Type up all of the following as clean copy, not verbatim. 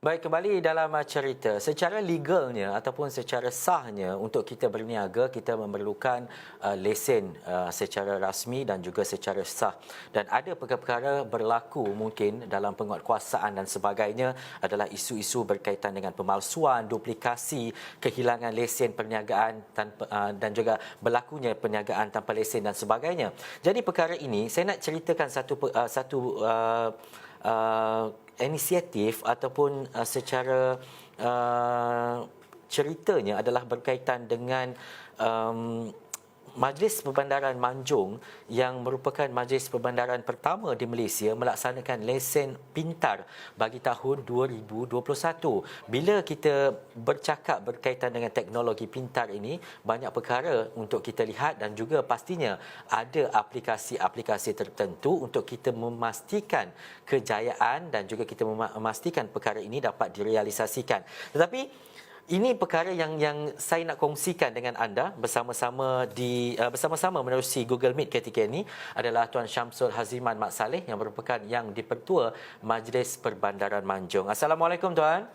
Baik, kembali dalam cerita. Secara legalnya ataupun secara sahnya untuk kita berniaga, kita memerlukan lesen secara rasmi dan juga secara sah. Dan ada perkara-perkara berlaku mungkin dalam penguatkuasaan dan sebagainya adalah isu-isu berkaitan dengan pemalsuan, duplikasi, kehilangan lesen perniagaan dan juga berlakunya perniagaan tanpa lesen dan sebagainya. Jadi perkara ini saya nak ceritakan uh, inisiatif ataupun secara ceritanya adalah berkaitan dengan um, Majlis Perbandaran Manjung yang merupakan majlis perbandaran pertama di Malaysia melaksanakan lesen pintar bagi tahun 2021. Bila kita bercakap berkaitan dengan teknologi pintar ini, banyak perkara untuk kita lihat dan juga pastinya ada aplikasi-aplikasi tertentu untuk kita memastikan kejayaan dan juga kita memastikan perkara ini dapat direalisasikan. Tetapi ini perkara yang saya nak kongsikan dengan anda bersama-sama menerusi Google Meet ketika ini adalah Tuan Syamsul Haziman Mat Saleh yang merupakan yang dipertua Majlis Perbandaran Manjung. Assalamualaikum Tuan.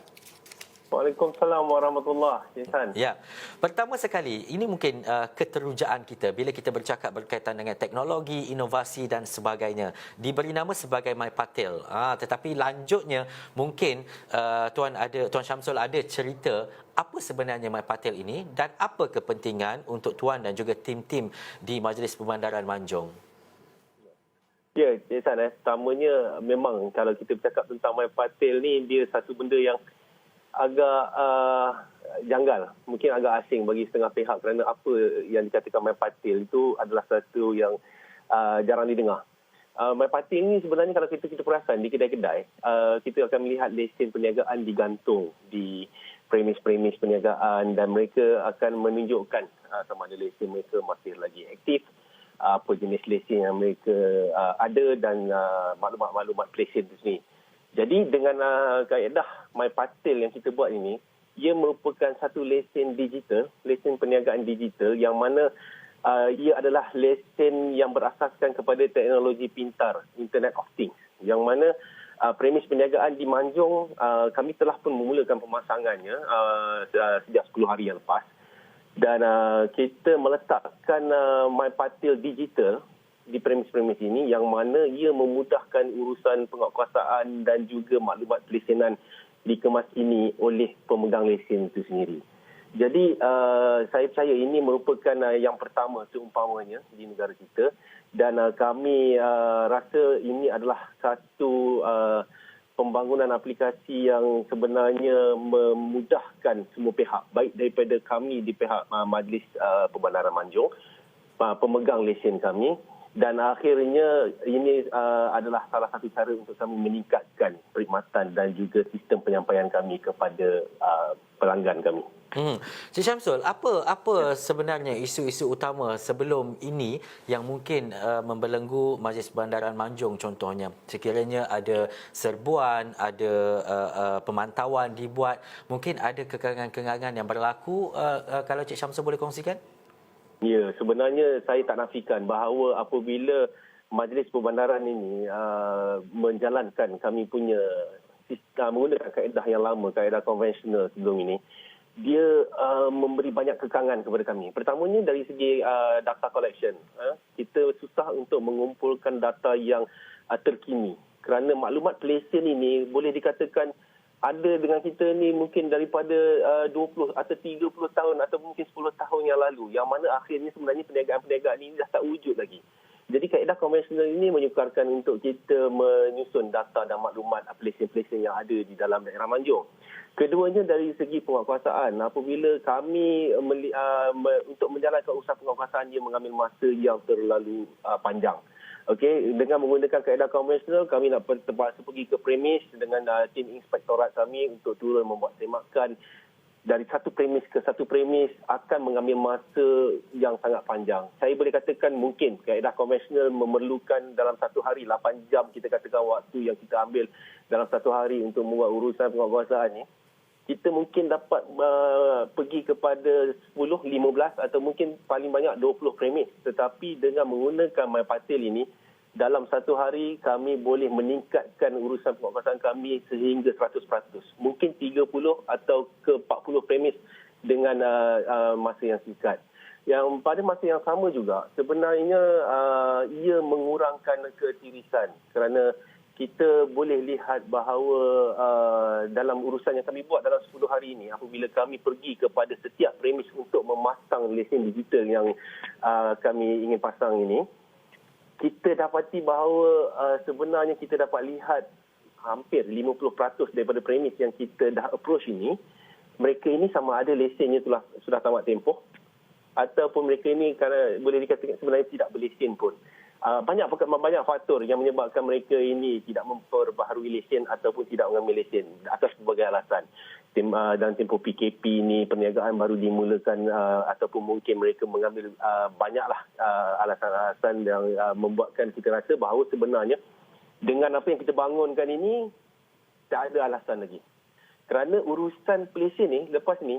Waalaikumsalam warahmatullahi wabarakatuh. Ya, pertama sekali ini mungkin keterujaan kita bila kita bercakap berkaitan dengan teknologi, inovasi dan sebagainya. Diberi nama sebagai MyPatil. Tetapi lanjutnya mungkin Tuan Syamsul ada cerita apa sebenarnya MyPatil ini dan apa kepentingan untuk Tuan dan juga tim-tim di Majlis Perbandaran Manjung. Ya, San, pertamanya memang kalau kita bercakap tentang MyPatil ni, dia satu benda yang agak janggal, mungkin agak asing bagi setengah pihak kerana apa yang dikatakan MyPatil itu adalah satu yang jarang didengar. MyPatil ni sebenarnya kalau kita perasan di kedai-kedai, kita akan melihat lesen perniagaan digantung di premis-premis perniagaan dan mereka akan menunjukkan sama ada lesen mereka masih lagi aktif, apa jenis lesen yang mereka ada dan maklumat-maklumat lesen itu sendiri. Jadi dengan kaedah MyPatil yang kita buat ini, ia merupakan satu lesen digital, lesen perniagaan digital yang mana ia adalah lesen yang berasaskan kepada teknologi pintar, Internet of Things. Yang mana premis perniagaan di Manjung, kami telah pun memulakan pemasangannya sejak 10 hari yang lepas. Dan kita meletakkan MyPatil digital di premis-premis ini yang mana ia memudahkan urusan penguatkuasaan dan juga maklumat pelesenan dikemas ini oleh pemegang lesen itu sendiri. Jadi saya percaya ini merupakan yang pertama seumpamanya di negara kita dan kami rasa ini adalah satu pembangunan aplikasi yang sebenarnya memudahkan semua pihak, baik daripada kami di pihak Majlis Perbandaran Manjung, pemegang lesen kami. Dan akhirnya ini adalah salah satu cara untuk kami meningkatkan perkhidmatan dan juga sistem penyampaian kami kepada pelanggan kami. Cik Syamsul, apa sebenarnya isu-isu utama sebelum ini yang mungkin membelenggu Majlis Perbandaran Manjung contohnya? Sekiranya ada serbuan, ada pemantauan dibuat, mungkin ada kekangan-kekangan yang berlaku, kalau Cik Syamsul boleh kongsikan? Ya, sebenarnya saya tak nafikan bahawa apabila Majlis Perbandaran ini menjalankan kami punya sistem menggunakan kaedah yang lama, kaedah konvensional sebelum ini, dia memberi banyak kekangan kepada kami. Pertamanya dari segi data collection. Kita susah untuk mengumpulkan data yang terkini kerana maklumat lesen ini boleh dikatakan ada dengan kita ni mungkin daripada 20 atau 30 tahun atau mungkin 10 tahun yang lalu, yang mana akhirnya sebenarnya perniagaan-perniagaan ini dah tak wujud lagi. Jadi kaedah konvensional ini menyukarkan untuk kita menyusun data dan maklumat lesen-lesen yang ada di dalam daerah Manjung. Keduanya dari segi penguatkuasaan, apabila kami untuk menjalankan usaha penguatkuasaan ia mengambil masa yang terlalu panjang. Okey, dengan menggunakan kaedah konvensional, kami nak terpaksa pergi ke premis dengan tim inspektorat kami untuk turun membuat semakan. Dari satu premis ke satu premis akan mengambil masa yang sangat panjang. Saya boleh katakan mungkin kaedah konvensional memerlukan dalam satu hari 8 jam kita katakan waktu yang kita ambil dalam satu hari untuk membuat urusan penguatkuasaan ni. Kita mungkin dapat pergi kepada 10, 15 atau mungkin paling banyak 20 premis. Tetapi dengan menggunakan MyPatil ini, dalam satu hari kami boleh meningkatkan urusan penguasaan kami sehingga 100%. Mungkin 30 atau ke 40 premis dengan masa yang singkat. Yang pada masa yang sama juga sebenarnya ia mengurangkan ketirisan kerana kita boleh lihat bahawa dalam urusan yang kami buat dalam 10 hari ini apabila kami pergi kepada setiap premis untuk memasang lesen digital yang kami ingin pasang ini, kita dapati bahawa sebenarnya kita dapat lihat hampir 50% daripada premis yang kita dah approach ini, mereka ini sama ada lesennya sudah tamat tempoh ataupun mereka ini kerana boleh dikatakan sebenarnya tidak berlesen pun. Banyak faktor yang menyebabkan mereka ini tidak memperbaharui lesen ataupun tidak mengambil lesen atas berbagai alasan. Dalam tempoh PKP ini perniagaan baru dimulakan ataupun mungkin mereka mengambil banyaklah alasan-alasan yang membuatkan kita rasa bahawa sebenarnya dengan apa yang kita bangunkan ini tak ada alasan lagi. Kerana urusan pelesen ni lepas ni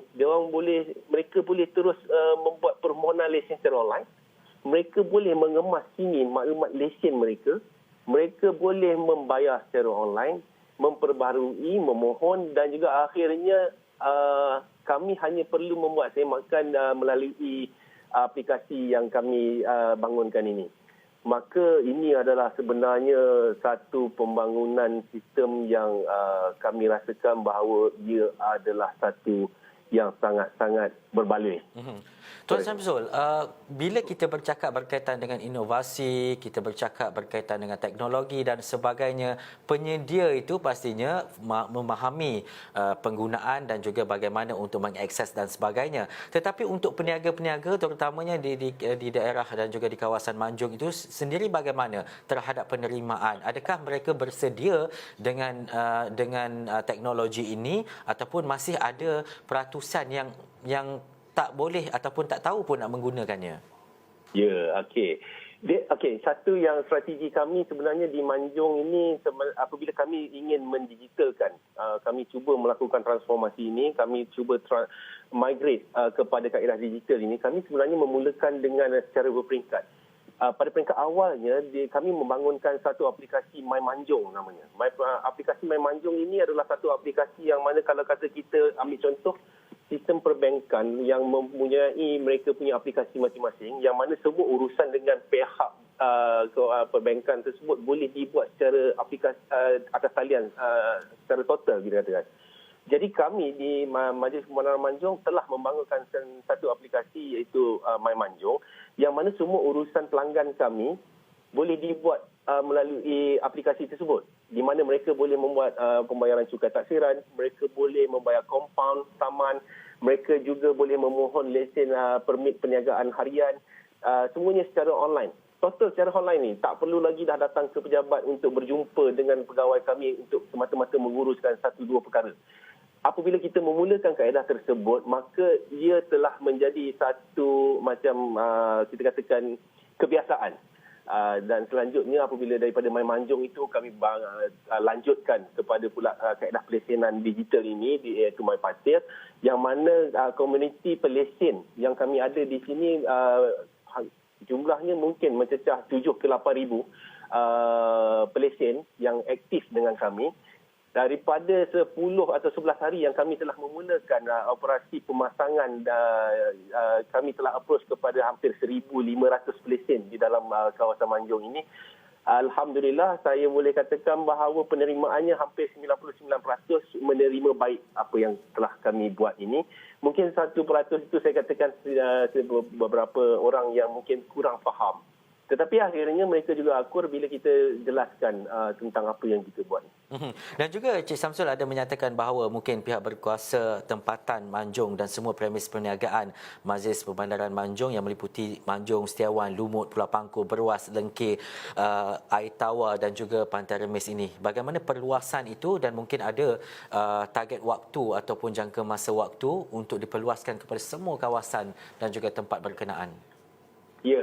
mereka boleh terus membuat permohonan lesen secara online. Mereka boleh mengemas kini maklumat lesen mereka. Mereka boleh membayar secara online, memperbaharui, memohon dan juga akhirnya kami hanya perlu membuat semakan melalui aplikasi yang kami bangunkan ini. Maka ini adalah sebenarnya satu pembangunan sistem yang kami rasakan bahawa ia adalah satu yang sangat-sangat berbaloi. Tuan Samsul, bila kita bercakap berkaitan dengan inovasi, kita bercakap berkaitan dengan teknologi dan sebagainya, penyedia itu pastinya memahami penggunaan dan juga bagaimana untuk mengakses dan sebagainya. Tetapi untuk peniaga-peniaga terutamanya di daerah dan juga di kawasan Manjung itu sendiri bagaimana terhadap penerimaan? Adakah mereka bersedia dengan teknologi ini ataupun masih ada peratusan yang tak boleh ataupun tak tahu pun nak menggunakannya? Ya, okey. Satu yang strategi kami sebenarnya di Manjung ini apabila kami ingin mendigitalkan, kami cuba melakukan transformasi ini, kami cuba migrate kepada kaedah digital ini, kami sebenarnya memulakan dengan secara berperingkat. Pada peringkat awalnya, kami membangunkan satu aplikasi My Manjung namanya. Aplikasi My Manjung ini adalah satu aplikasi yang mana kalau kata kita ambil contoh, sistem perbankan yang mempunyai mereka punya aplikasi masing-masing yang mana semua urusan dengan pihak perbankan tersebut boleh dibuat secara aplikasi atas talian secara total kita katakan. Jadi kami di Majlis Pembandaran Manjung telah membangunkan satu aplikasi iaitu My Manjung yang mana semua urusan pelanggan kami boleh dibuat melalui aplikasi tersebut di mana mereka boleh membuat pembayaran cukai taksiran, mereka boleh membayar kompaun, taman, mereka juga boleh memohon lesen permit perniagaan harian, semuanya secara online. Total secara online ni, tak perlu lagi dah datang ke pejabat untuk berjumpa dengan pegawai kami untuk semata-mata menguruskan satu dua perkara. Apabila kita memulakan kaedah tersebut, maka ia telah menjadi satu macam kita katakan kebiasaan. Dan selanjutnya apabila daripada My Manjung itu kami lanjutkan kepada pula kaedah pelesenan digital ini iaitu My Patir yang mana komuniti pelesen yang kami ada di sini jumlahnya mungkin mencecah 7 ke 8 ribu pelesen yang aktif dengan kami. Daripada 10 atau 11 hari yang kami telah memulakan operasi pemasangan, kami telah approach kepada hampir 1,500 pelesen di dalam kawasan Manjung ini. Alhamdulillah, saya boleh katakan bahawa penerimaannya hampir 99% menerima baik apa yang telah kami buat ini. Mungkin 1% itu saya katakan beberapa orang yang mungkin kurang faham. Tetapi akhirnya mereka juga akur bila kita jelaskan tentang apa yang kita buat. Dan juga Cik Samsul ada menyatakan bahawa mungkin pihak berkuasa tempatan Manjung dan semua premis perniagaan Majlis Perbandaran Manjung yang meliputi Manjung, Setiawan, Lumut, Pulau Pangku, Berwas, Lengkir, Air Tawar dan juga Pantai Remis ini. Bagaimana perluasan itu dan mungkin ada target waktu ataupun jangka masa waktu untuk diperluaskan kepada semua kawasan dan juga tempat berkenaan? Ya,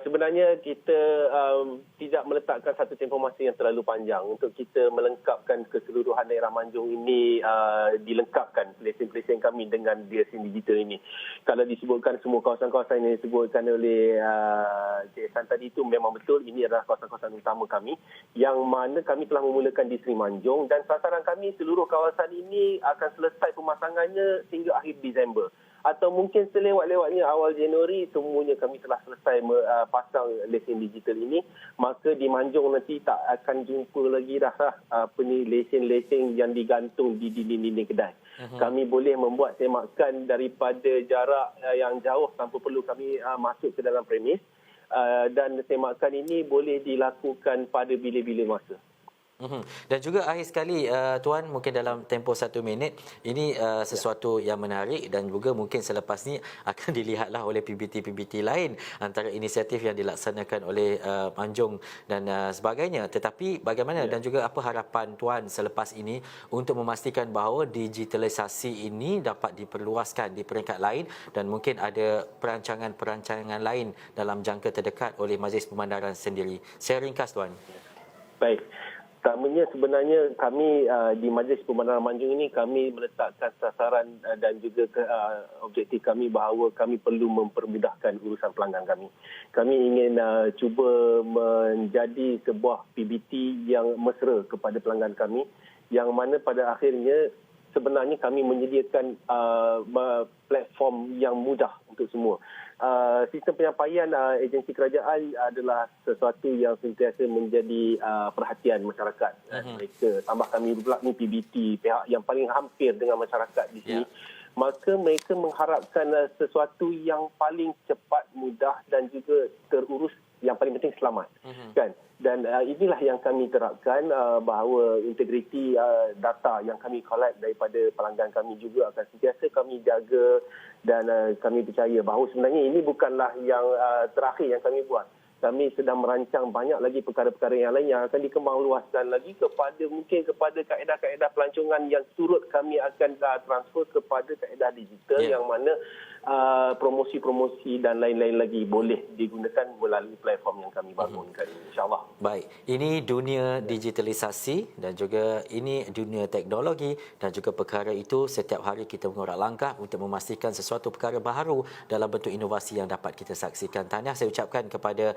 sebenarnya kita tidak meletakkan satu tempoh masa yang terlalu panjang untuk kita melengkapkan keseluruhan daerah Manjung ini, dilengkapkan lesen-lesen kami dengan lesen digital ini. Kalau disebutkan semua kawasan-kawasan yang disebutkan oleh Cik Ehsan tadi itu memang betul, ini adalah kawasan-kawasan utama kami yang mana kami telah memulakan di Seri Manjung dan sasaran kami seluruh kawasan ini akan selesai pemasangannya sehingga akhir Disember. Atau mungkin selewat-lewatnya awal Januari semuanya kami telah selesai pasang lesen digital ini, maka di Manjung nanti tak akan jumpa lagi dah lesen-lesen yang digantung di dinding-dinding kedai. Kami boleh membuat semakan daripada jarak yang jauh tanpa perlu kami masuk ke dalam premis, dan semakan ini boleh dilakukan pada bila-bila masa. Dan juga akhir sekali Tuan, mungkin dalam tempoh 1 minit ini sesuatu yang menarik dan juga mungkin selepas ni akan dilihatlah oleh PBT-PBT lain antara inisiatif yang dilaksanakan oleh Manjung dan sebagainya. Tetapi bagaimana dan juga apa harapan Tuan selepas ini untuk memastikan bahawa digitalisasi ini dapat diperluaskan di peringkat lain dan mungkin ada perancangan-perancangan lain dalam jangka terdekat oleh Majlis Pemandaran sendiri. Saya ringkas Tuan. Baik. Pertamanya sebenarnya kami di Majlis Pemandaran Manjung ini kami meletakkan sasaran dan juga objektif kami bahawa kami perlu mempermudahkan urusan pelanggan kami. Kami ingin cuba menjadi sebuah PBT yang mesra kepada pelanggan kami yang mana pada akhirnya sebenarnya kami menyediakan platform yang mudah untuk semua. Sistem penyampaian agensi kerajaan adalah sesuatu yang sentiasa menjadi perhatian masyarakat. Mereka tambah kami pula ni PBT, pihak yang paling hampir dengan masyarakat di sini. Maka mereka mengharapkan sesuatu yang paling cepat, mudah dan juga terurus, yang paling penting selamat. Kan? Dan inilah yang kami terapkan, bahawa integriti data yang kami collect daripada pelanggan kami juga akan sentiasa kami jaga dan kami percaya bahawa sebenarnya ini bukanlah yang terakhir yang kami buat. Kami sedang merancang banyak lagi perkara-perkara yang lain yang akan dikembangluaskan lagi kepada kaedah-kaedah pelancongan yang turut kami akan transfer kepada kaedah digital yang mana promosi-promosi dan lain-lain lagi boleh digunakan melalui platform yang kami bangunkan ini, insyaAllah. Baik, ini dunia digitalisasi dan juga ini dunia teknologi dan juga perkara itu setiap hari kita mengorak langkah untuk memastikan sesuatu perkara baharu dalam bentuk inovasi yang dapat kita saksikan. Tahniah saya ucapkan kepada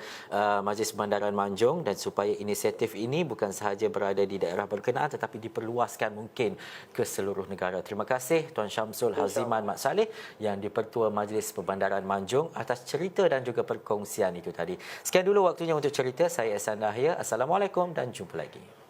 Majlis Pemandaran Manjung dan supaya inisiatif ini bukan sahaja berada di daerah berkenaan tetapi diperluaskan mungkin ke seluruh negara. Terima kasih Tuan Syamsul Haziman Mat Saleh yang di-Pertua Majlis Perbandaran Manjung atas cerita dan juga perkongsian itu tadi. Sekian dulu waktunya untuk cerita. Saya Ehsan Dahlia. Assalamualaikum dan jumpa lagi.